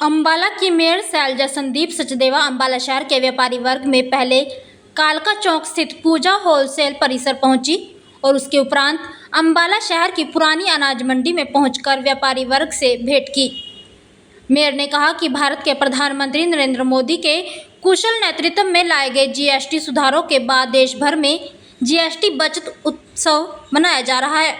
अंबाला की मेयर शैलजा संदीप सचदेवा अंबाला शहर के व्यापारी वर्ग में पहले कालका चौक स्थित पूजा होलसेल परिसर पहुंची और उसके उपरांत अंबाला शहर की पुरानी अनाज मंडी में पहुंचकर व्यापारी वर्ग से भेंट की। मेयर ने कहा कि भारत के प्रधानमंत्री नरेंद्र मोदी के कुशल नेतृत्व में लाए गए जीएसटी सुधारों के बाद देश भर में जीएसटी बचत उत्सव मनाया जा रहा है।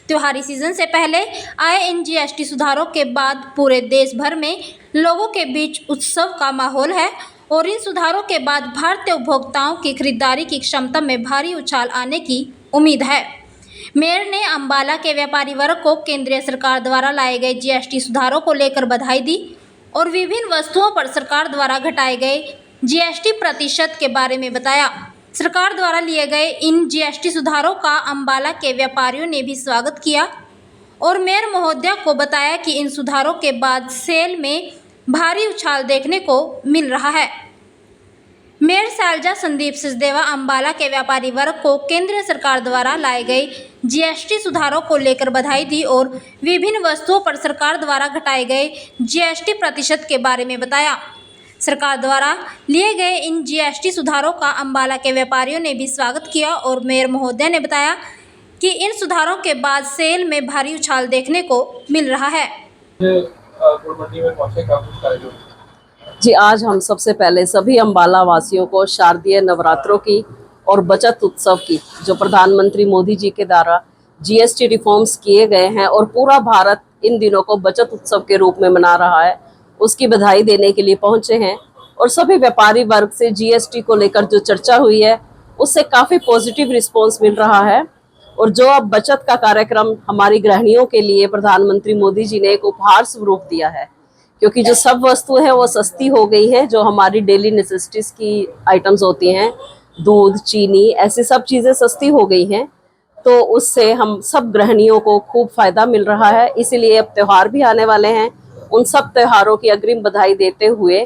त्योहारी सीजन से पहले आए इन जीएसटी सुधारों के बाद पूरे देश भर में लोगों के बीच उत्सव का माहौल है और इन सुधारों के बाद भारतीय उपभोक्ताओं की खरीदारी की क्षमता में भारी उछाल आने की उम्मीद है। मेयर ने अंबाला के व्यापारी वर्ग को केंद्रीय सरकार द्वारा लाए गए जीएसटी सुधारों को लेकर बधाई दी और विभिन्न वस्तुओं पर सरकार द्वारा घटाए गए जीएसटी प्रतिशत के बारे में बताया। सरकार द्वारा लिए गए इन जीएसटी सुधारों का अंबाला के व्यापारियों ने भी स्वागत किया और मेयर महोदया को बताया कि इन सुधारों के बाद सेल में भारी उछाल देखने को मिल रहा है। मेयर शैलजा संदीप सचदेवा अंबाला के व्यापारी वर्ग को केंद्र सरकार द्वारा लाए गए जीएसटी सुधारों को लेकर बधाई दी और विभिन्न वस्तुओं पर सरकार द्वारा घटाए गए जीएसटी प्रतिशत के बारे में बताया। सरकार द्वारा लिए गए इन जीएसटी सुधारों का अंबाला के व्यापारियों ने भी स्वागत किया और मेयर महोदया ने बताया कि इन सुधारों के बाद सेल में भारी उछाल देखने को मिल रहा है। जी, आज हम सबसे पहले सभी अंबाला वासियों को शारदीय नवरात्रों की और बचत उत्सव की जो प्रधानमंत्री मोदी जी के द्वारा जीएसटी रिफॉर्म्स किए गए हैं और पूरा भारत इन दिनों को बचत उत्सव के रूप में मना रहा है, उसकी बधाई देने के लिए पहुंचे हैं। और सभी व्यापारी वर्ग से जीएसटी को लेकर जो चर्चा हुई है उससे काफ़ी पॉजिटिव रिस्पॉन्स मिल रहा है। और जो अब बचत का कार्यक्रम हमारी गृहिणियों के लिए प्रधानमंत्री मोदी जी ने एक उपहार स्वरूप दिया है, क्योंकि जो सब वस्तु है वो सस्ती हो गई है। जो हमारी डेली नेसेसिटीज़ की आइटम्स होती हैं, दूध, चीनी, ऐसी सब चीज़ें सस्ती हो गई हैं, तो उससे हम सब गृहिणियों को खूब फ़ायदा मिल रहा है। इसीलिए अब त्यौहार भी आने वाले हैं, उन सब त्योहारों की अग्रिम बधाई देते हुए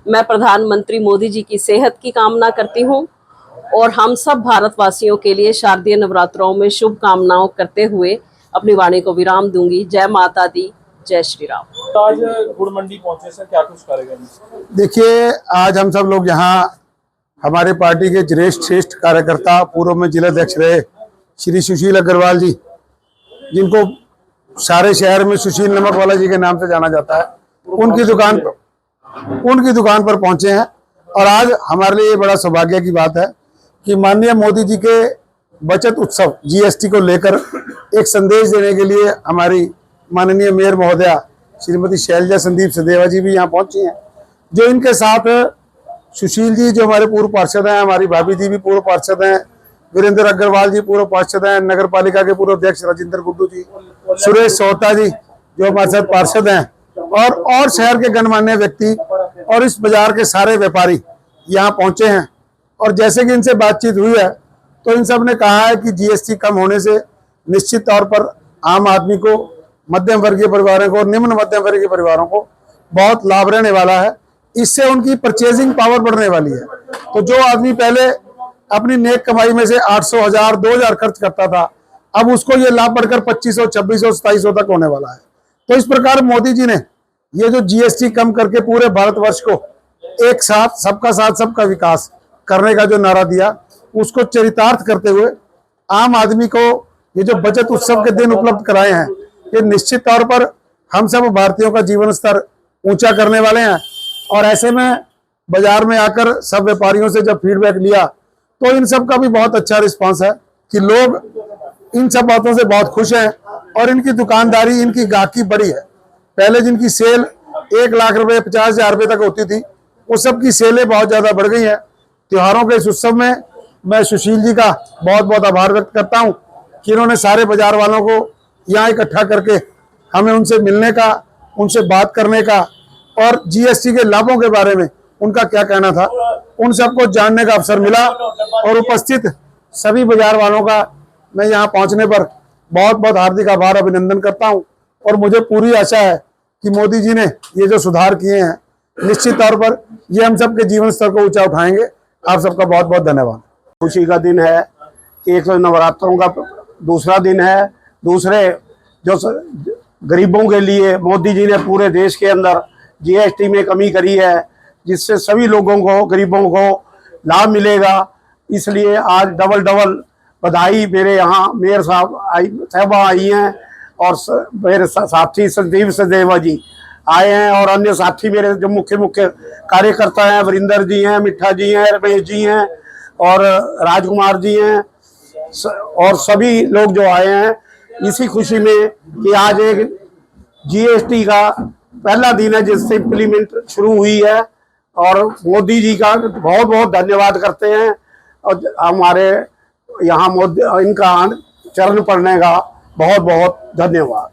मैं प्रधानमंत्री मोदी जी की सेहत की कामना करती हूँ और हम सब भारतवासियों के लिए शारदीय नवरात्रों में शुभकामनाओं करते हुए अपनी वाणी को विराम दूंगी। जय माता दी, जय श्री राम। तो आज गुड़ मंडी पहुंचे सर, क्या कुछ कार्यक्रम? देखिए, आज हम सब लोग यहाँ हमारे पार्टी के श्रेष्ठ कार्यकर्ता, पूर्व में जिलाध्यक्ष रहे श्री सुशील अग्रवाल जी, जिनको सारे शहर में सुशील नमक वाला जी के नाम से जाना जाता है, उनकी दुकान पर पहुंचे हैं। और आज हमारे लिए बड़ा सौभाग्य की बात है कि माननीय मोदी जी के बचत उत्सव जीएसटी को लेकर एक संदेश देने के लिए हमारी माननीय मेयर महोदया श्रीमती शैलजा संदीप सचदेवा जी भी यहाँ पहुंची हैं। जो इनके साथ सुशील जी जो हमारे पूर्व पार्षद हैं, हमारी भाभी जी भी पूर्व पार्षद हैं, वीरेंद्र अग्रवाल जी पूर्व पार्षद हैं, नगर पालिका के पूर्व अध्यक्ष राजेंद्र गुड्डू जी, सुरेश सोहता जी जो हमारे साथ पार्षद हैं, और शहर के गणमान्य व्यक्ति और इस बाजार के सारे व्यापारी यहाँ पहुंचे हैं। और जैसे कि इनसे बातचीत हुई है तो इन सब ने कहा है कि जीएसटी कम होने से निश्चित तौर पर आम आदमी को, मध्यम वर्गीय परिवारों को, निम्न मध्यम वर्गीय परिवारों को बहुत लाभ रहने वाला है। इससे उनकी परचेजिंग पावर बढ़ने वाली है। तो जो आदमी पहले अपनी नेक कमाई में से 800, 1000, 2000 खर्च करता था, अब उसको ये लाभ बढ़कर 2500, 2600, 2700 तक होने वाला है। तो इस प्रकार मोदी जी ने ये जो जीएसटी कम करके पूरे भारतवर्ष को एक साथ सबका विकास करने का जो नारा दिया, उसको चरितार्थ करते हुए आम आदमी को ये जो बचत उत्सव के दिन उपलब्ध कराए हैं, ये निश्चित तौर पर हम सब भारतीयों का जीवन स्तर ऊंचा करने वाले हैं। और ऐसे में बाजार में आकर सब व्यापारियों से जब फीडबैक लिया तो इन सब का भी बहुत अच्छा रिस्पांस है कि लोग इन सब बातों से बहुत खुश हैं और इनकी दुकानदारी, इनकी गाहकी बढ़ी है। पहले जिनकी सेल 1 लाख रुपए, 50,000 रुपए तक होती थी, वो सब की सेलें बहुत ज़्यादा बढ़ गई हैं। त्योहारों के इस उत्सव में मैं सुशील जी का बहुत बहुत आभार व्यक्त करता हूँ कि इन्होंने सारे बाजार वालों को यहाँ इकट्ठा करके हमें उनसे मिलने का, उनसे बात करने का और जीएसटी के लाभों के बारे में उनका क्या कहना था, उन सबको जानने का अवसर मिला। और उपस्थित सभी बाजार वालों का मैं यहाँ पहुँचने पर बहुत बहुत हार्दिक आभार, अभिनंदन करता हूँ। और मुझे पूरी आशा है कि मोदी जी ने ये जो सुधार किए हैं, निश्चित तौर पर ये हम सब के जीवन स्तर को ऊंचा उठाएंगे। आप सबका बहुत बहुत धन्यवाद। खुशी का दिन है, एक नवरात्रों का दूसरा दिन है। दूसरे जो गरीबों के लिए मोदी जी ने पूरे देश के अंदर जीएसटी में कमी करी है, जिससे सभी लोगों को, गरीबों को लाभ मिलेगा। इसलिए आज डबल डबल बधाई। मेरे यहाँ मेयर साहबा आई हैं और मेरे साथी संदीप सचदेवा जी आए हैं और अन्य साथी मेरे जो मुख्य मुख्य कार्यकर्ता हैं, वरिंदर जी हैं, मिठा जी हैं, रमेश जी हैं और राजकुमार जी हैं और सभी लोग जो आए हैं इसी खुशी में कि आज एक जीएसटी का पहला दिन है जिससे इम्प्लीमेंट शुरू हुई है। और मोदी जी का बहुत बहुत धन्यवाद करते हैं और हमारे यहाँ मोदी इनका चरण पड़ने का बहुत बहुत धन्यवाद।